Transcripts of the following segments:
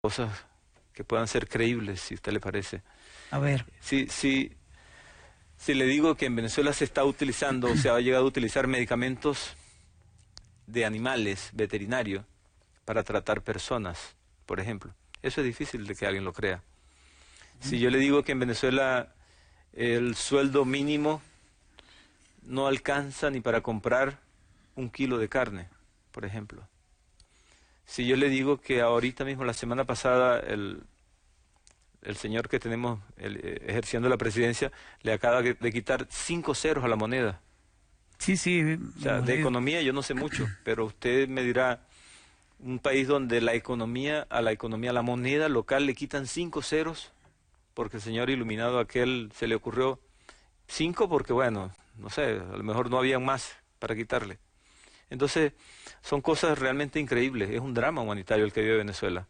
cosas que puedan ser creíbles, si a usted le parece. A ver. Si le digo que en Venezuela se está utilizando, o se ha llegado a utilizar medicamentos de animales veterinarios para tratar personas, por ejemplo, eso es difícil de que alguien lo crea. Si yo le digo que en Venezuela el sueldo mínimo no alcanza ni para comprar 1 kilo de carne, por ejemplo. Si yo le digo que ahorita mismo, la semana pasada, el señor que tenemos ejerciendo la presidencia le acaba de quitar 5 ceros a la moneda. Sí, sí. O sea, de economía yo no sé mucho, pero usted me dirá, un país donde a la moneda local le quitan 5 ceros, porque el señor iluminado aquel se le ocurrió 5 porque, bueno, no sé, a lo mejor no había más para quitarle. Entonces, son cosas realmente increíbles. Es un drama humanitario el que vive Venezuela.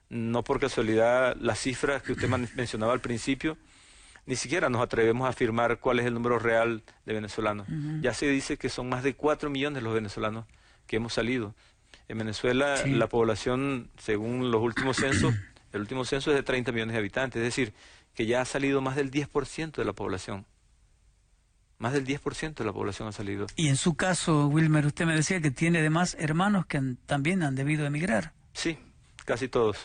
No por casualidad, las cifras que usted mencionaba al principio, ni siquiera nos atrevemos a afirmar cuál es el número real de venezolanos. Ya se dice que son más de 4 millones los venezolanos que hemos salido. En Venezuela, Sí, la población, según los últimos censos, el último censo es de 30 millones de habitantes, es decir, que ya ha salido más del 10% de la población. Más del 10% de la población ha salido. Y en su caso, Wilmer, usted me decía que tiene además hermanos que también han debido emigrar. Sí, casi todos.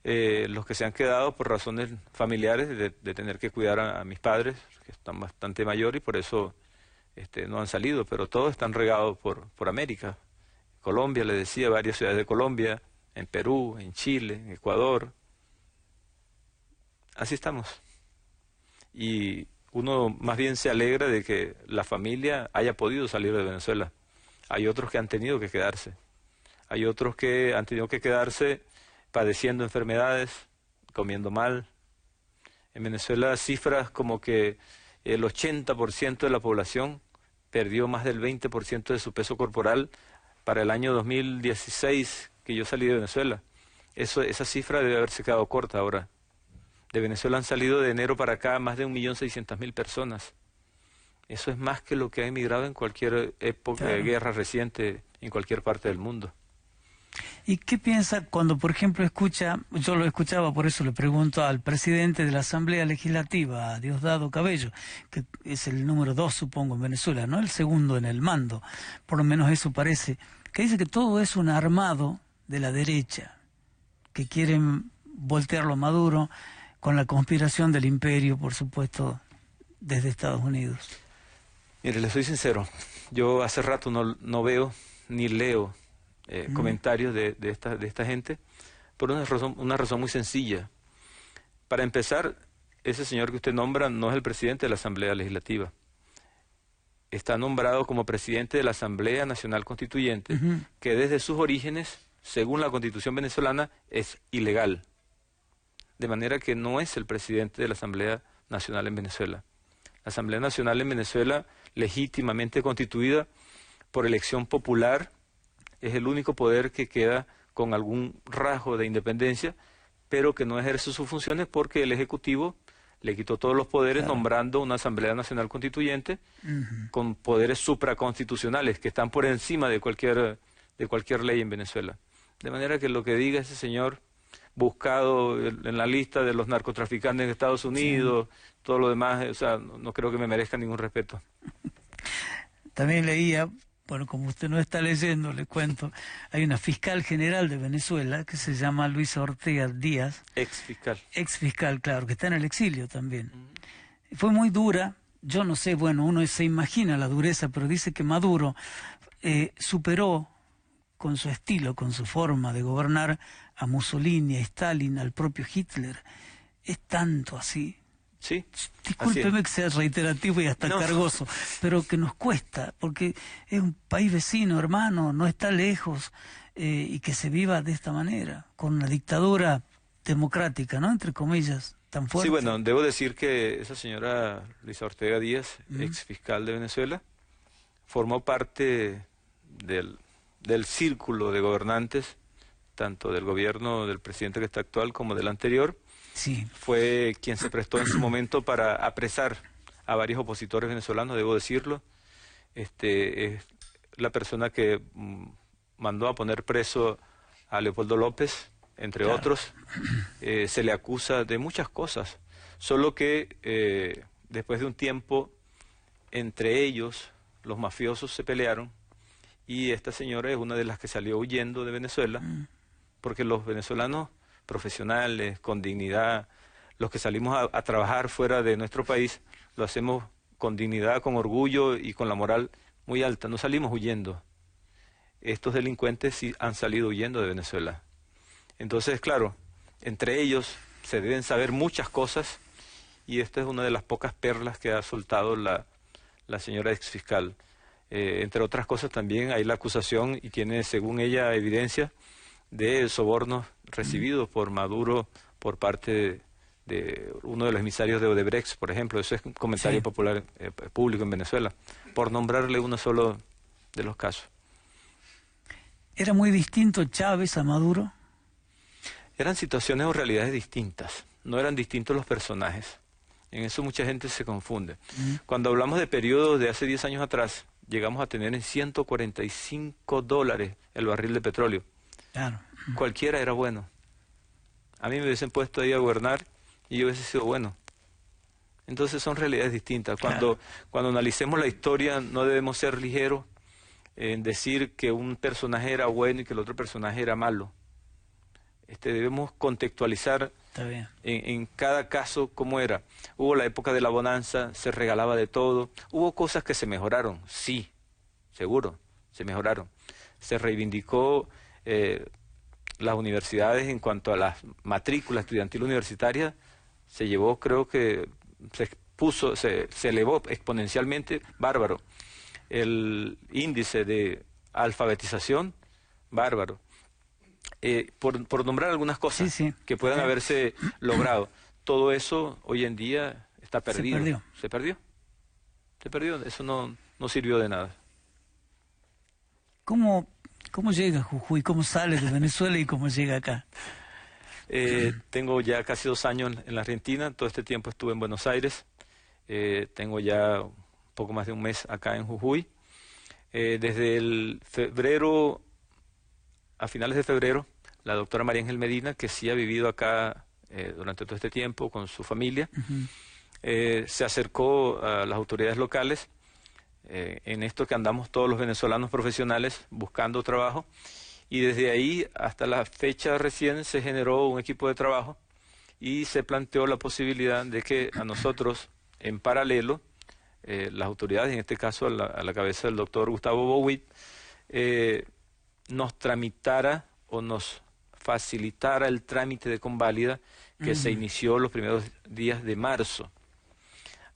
Los que se han quedado por razones familiares de tener que cuidar a mis padres, que están bastante mayores y por eso no han salido, pero todos están regados por América. Colombia, le decía, varias ciudades de Colombia, en Perú, en Chile, en Ecuador. Así estamos. Y uno más bien se alegra de que la familia haya podido salir de Venezuela. Hay otros que han tenido que quedarse. Hay otros que han tenido que quedarse padeciendo enfermedades, comiendo mal. En Venezuela cifras como que el 80% de la población perdió más del 20% de su peso corporal para el año 2016 que yo salí de Venezuela. Esa cifra debe haberse quedado corta ahora. De Venezuela han salido de enero para acá más de 1.600.000 personas. Eso es más que lo que ha emigrado en cualquier época de guerra reciente en cualquier parte del mundo. ¿Y qué piensa cuando, por ejemplo, yo lo escuchaba, por eso le pregunto al presidente de la Asamblea Legislativa, a Diosdado Cabello, que es el número 2, supongo, en Venezuela, ¿no? El segundo en el mando, por lo menos eso parece, que dice que todo es un armado de la derecha, que quieren voltearlo a Maduro con la conspiración del imperio, por supuesto, desde Estados Unidos? Mire, le soy sincero, yo hace rato no veo ni leo comentarios de esta gente por una razón muy sencilla. Para empezar, ese señor que usted nombra no es el presidente de la Asamblea Legislativa. Está nombrado como presidente de la Asamblea Nacional Constituyente, que desde sus orígenes, según la Constitución venezolana, es ilegal. De manera que no es el presidente de la Asamblea Nacional en Venezuela. La Asamblea Nacional en Venezuela, legítimamente constituida por elección popular, es el único poder que queda con algún rasgo de independencia, pero que no ejerce sus funciones porque el Ejecutivo le quitó todos los poderes, nombrando una Asamblea Nacional Constituyente con poderes supraconstitucionales que están por encima de cualquier ley en Venezuela. De manera que lo que diga ese señor, buscado en la lista de los narcotraficantes de Estados Unidos, todo lo demás, o sea, no creo que me merezca ningún respeto. También leía, bueno, como usted no está leyendo, le cuento, hay una fiscal general de Venezuela que se llama Luisa Ortega Díaz. Ex fiscal. Ex fiscal, claro, que está en el exilio también. Fue muy dura, yo no sé, bueno, uno se imagina la dureza, pero dice que Maduro superó con su estilo, con su forma de gobernar a Mussolini, a Stalin, al propio Hitler. Es tanto así. Sí. Discúlpeme que sea reiterativo y hasta cargoso, pero que nos cuesta, porque es un país vecino, hermano, no está lejos, y que se viva de esta manera, con una dictadura democrática, ¿no? Entre comillas, tan fuerte. Sí, bueno, debo decir que esa señora Luisa Ortega Díaz, ex fiscal de Venezuela, formó parte del círculo de gobernantes, tanto del gobierno del presidente que está actual como del anterior. Sí. Fue quien se prestó en su momento para apresar a varios opositores venezolanos, debo decirlo. Es la persona que mandó a poner preso a Leopoldo López entre Claro. otros, se le acusa de muchas cosas, solo que después de un tiempo, entre ellos, los mafiosos se pelearon y esta señora es una de las que salió huyendo de Venezuela, porque los venezolanos profesionales, con dignidad, los que salimos a trabajar fuera de nuestro país, lo hacemos con dignidad, con orgullo y con la moral muy alta, no salimos huyendo. Estos delincuentes sí han salido huyendo de Venezuela. Entonces, claro, entre ellos se deben saber muchas cosas y esta es una de las pocas perlas que ha soltado la señora exfiscal. Entre otras cosas también hay la acusación y tiene, según ella, evidencia de sobornos recibidos por Maduro por parte de uno de los emisarios de Odebrecht, por ejemplo. Eso es un comentario Sí. popular público en Venezuela, por nombrarle uno solo de los casos. ¿Era muy distinto Chávez a Maduro? Eran situaciones o realidades distintas, no eran distintos los personajes. En eso mucha gente se confunde. Cuando hablamos de periodos de hace 10 años atrás, llegamos a tener en $145 el barril de petróleo. Claro. Cualquiera era bueno. A mí me hubiesen puesto ahí a gobernar y yo hubiese sido bueno. Entonces son realidades distintas. Claro. Cuando analicemos la historia no debemos ser ligeros en decir que un personaje era bueno y que el otro personaje era malo. Debemos contextualizar Está bien. en cada caso cómo era. Hubo la época de la bonanza, se regalaba de todo. Hubo cosas que se mejoraron, sí, seguro, se mejoraron. Se reivindicó las universidades en cuanto a las matrículas estudiantil universitarias, se llevó, creo que se elevó exponencialmente, bárbaro. El índice de alfabetización, bárbaro. Por nombrar algunas cosas Sí, sí. que puedan haberse logrado. Todo eso hoy en día está perdido. perdió. Se perdió. Se perdió. Eso no sirvió de nada. ¿Cómo llega a Jujuy? ¿Cómo sale de Venezuela y cómo llega acá? Tengo ya casi 2 años en la Argentina. Todo este tiempo estuve en Buenos Aires. Tengo ya un poco más de un mes acá en Jujuy. Desde el febrero, a finales de febrero, la doctora María Ángel Medina, que sí ha vivido acá durante todo este tiempo con su familia, se acercó a las autoridades locales en esto que andamos todos los venezolanos profesionales buscando trabajo, y desde ahí hasta la fecha recién se generó un equipo de trabajo y se planteó la posibilidad de que a nosotros, en paralelo, las autoridades, en este caso a la cabeza del doctor Gustavo Bowit, nos tramitara o nos facilitara el trámite de conválida que se inició los primeros días de marzo.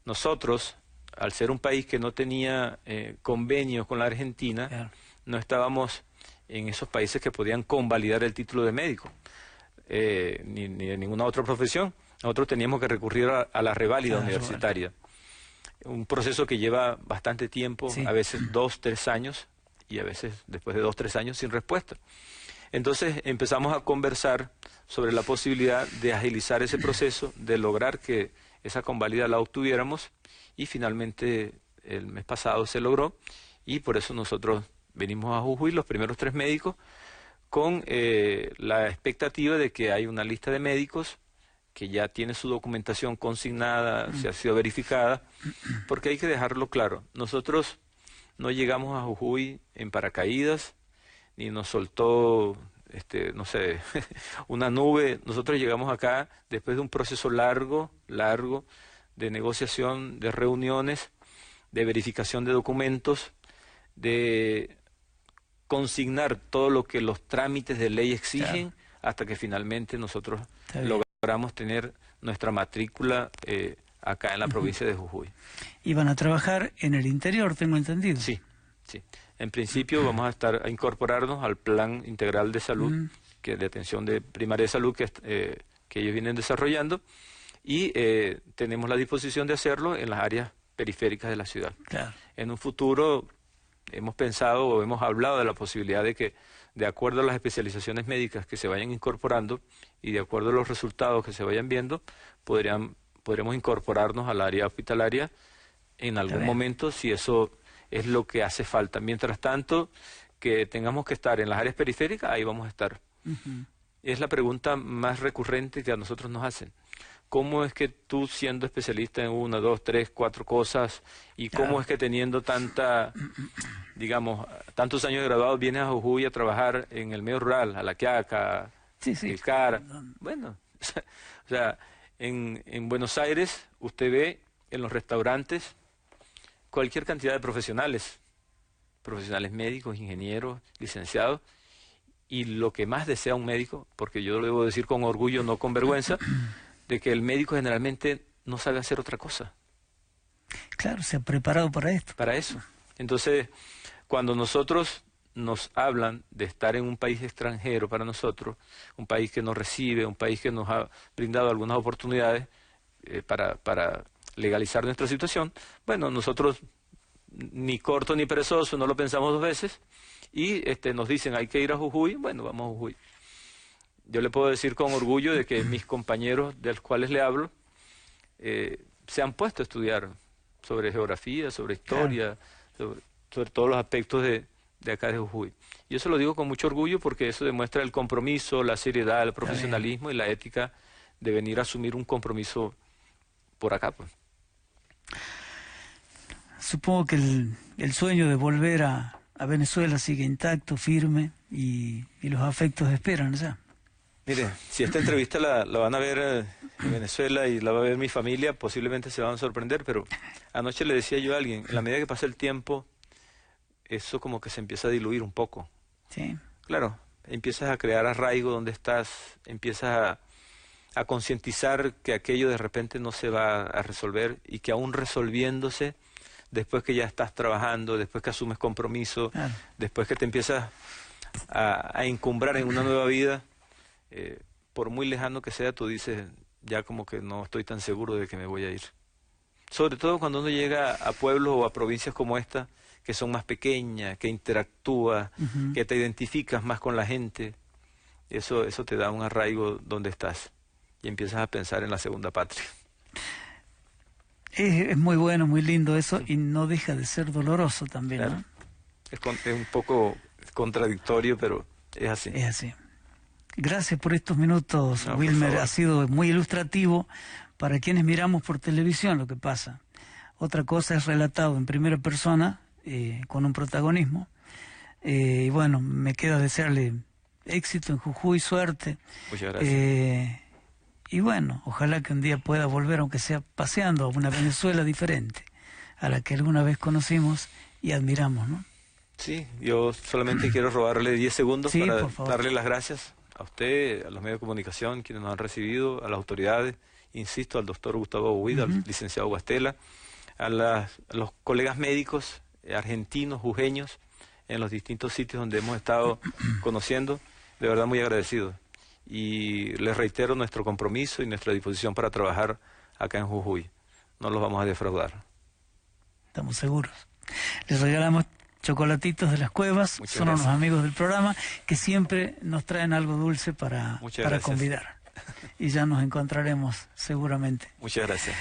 Nosotros, al ser un país que no tenía convenios con la Argentina, Claro. no estábamos en esos países que podían convalidar el título de médico, ni de ninguna otra profesión. Nosotros teníamos que recurrir a la reválida universitaria. Un proceso que lleva bastante tiempo, Sí. a veces 2, 3 años, y a veces después de 2, 3 años sin respuesta. Entonces empezamos a conversar sobre la posibilidad de agilizar ese proceso, de lograr que esa convalida la obtuviéramos, y finalmente el mes pasado se logró, y por eso nosotros venimos a Jujuy, los primeros 3 médicos, con la expectativa de que hay una lista de médicos que ya tiene su documentación consignada, se ha sido verificada, porque hay que dejarlo claro. Nosotros no llegamos a Jujuy en paracaídas, ni nos soltó, no sé, una nube. Nosotros llegamos acá después de un proceso largo de negociación, de reuniones, de verificación de documentos, de consignar todo lo que los trámites de ley exigen, hasta que finalmente nosotros logramos tener nuestra matrícula acá en la provincia de Jujuy. Iban a trabajar en el interior, tengo entendido. Sí, sí. En principio vamos a incorporarnos al Plan Integral de Salud, que de atención de primaria de salud que ellos vienen desarrollando, y tenemos la disposición de hacerlo en las áreas periféricas de la ciudad. Claro. En un futuro hemos pensado o hemos hablado de la posibilidad de que, de acuerdo a las especializaciones médicas que se vayan incorporando y de acuerdo a los resultados que se vayan viendo, podremos incorporarnos al área hospitalaria en algún momento, si eso es lo que hace falta. Mientras tanto, que tengamos que estar en las áreas periféricas, ahí vamos a estar. es la pregunta más recurrente que a nosotros nos hacen. ¿Cómo es que tú, siendo especialista en 1, 2, 3, 4 cosas, y cómo es que teniendo tantos años de graduado, vienes a Jujuy a trabajar en el medio rural, a La Quiaca, el CAR? Bueno, o sea, en Buenos Aires usted ve en los restaurantes cualquier cantidad de profesionales médicos, ingenieros, licenciados, y lo que más desea un médico, porque yo lo debo decir con orgullo, no con vergüenza, de que el médico generalmente no sabe hacer otra cosa. Claro, se ha preparado para esto. Para eso. Entonces, cuando nosotros nos hablan de estar en un país extranjero para nosotros, un país que nos recibe, un país que nos ha brindado algunas oportunidades para legalizar nuestra situación, bueno, nosotros ni corto ni perezoso, no lo pensamos dos veces, y nos dicen hay que ir a Jujuy, bueno, vamos a Jujuy. Yo le puedo decir con orgullo de que mis compañeros de los cuales le hablo se han puesto a estudiar sobre geografía, sobre historia, sobre todos los aspectos de acá de Jujuy. Y eso lo digo con mucho orgullo porque eso demuestra el compromiso, la seriedad, el profesionalismo y la ética de venir a asumir un compromiso por acá, pues. Supongo que el sueño de volver a Venezuela sigue intacto, firme, y los afectos esperan ya. Mire, si esta entrevista la van a ver en Venezuela y la va a ver mi familia, posiblemente se van a sorprender, pero anoche le decía yo a alguien, en la medida que pasa el tiempo, eso como que se empieza a diluir un poco. Sí. Claro, empiezas a crear arraigo donde estás, empiezas a concientizar que aquello de repente no se va a resolver y que aún resolviéndose, después que ya estás trabajando, después que asumes compromiso, después que te empiezas a encumbrar en una nueva vida, por muy lejano que sea, tú dices, ya como que no estoy tan seguro de que me voy a ir. Sobre todo cuando uno llega a pueblos o a provincias como esta, que son más pequeñas, que interactúa, que te identificas más con la gente, eso te da un arraigo donde estás y empiezas a pensar en la segunda patria. Es muy bueno, muy lindo eso, y no deja de ser doloroso también, Claro. ¿no? Es un poco contradictorio, pero es así. Es así. Gracias por estos minutos, No, Wilmer. Ha sido muy ilustrativo para quienes miramos por televisión lo que pasa. Otra cosa es relatado en primera persona, con un protagonismo. Y bueno, me queda desearle éxito en Jujuy, suerte. Muchas gracias. Y bueno, ojalá que un día pueda volver, aunque sea paseando, a una Venezuela diferente, a la que alguna vez conocimos y admiramos, ¿no? Sí, yo solamente quiero robarle 10 segundos para por favor. darle las gracias a usted, a los medios de comunicación, quienes nos han recibido, a las autoridades, insisto, al doctor Gustavo Huida, al licenciado Guastela, a los colegas médicos argentinos, jujeños, en los distintos sitios donde hemos estado conociendo, de verdad muy agradecido. Y les reitero nuestro compromiso y nuestra disposición para trabajar acá en Jujuy. No los vamos a defraudar. Estamos seguros. Les regalamos chocolatitos de las cuevas. Muchas Son gracias. unos amigos del programa que siempre nos traen algo dulce para gracias. convidar. Y ya nos encontraremos seguramente. Muchas gracias.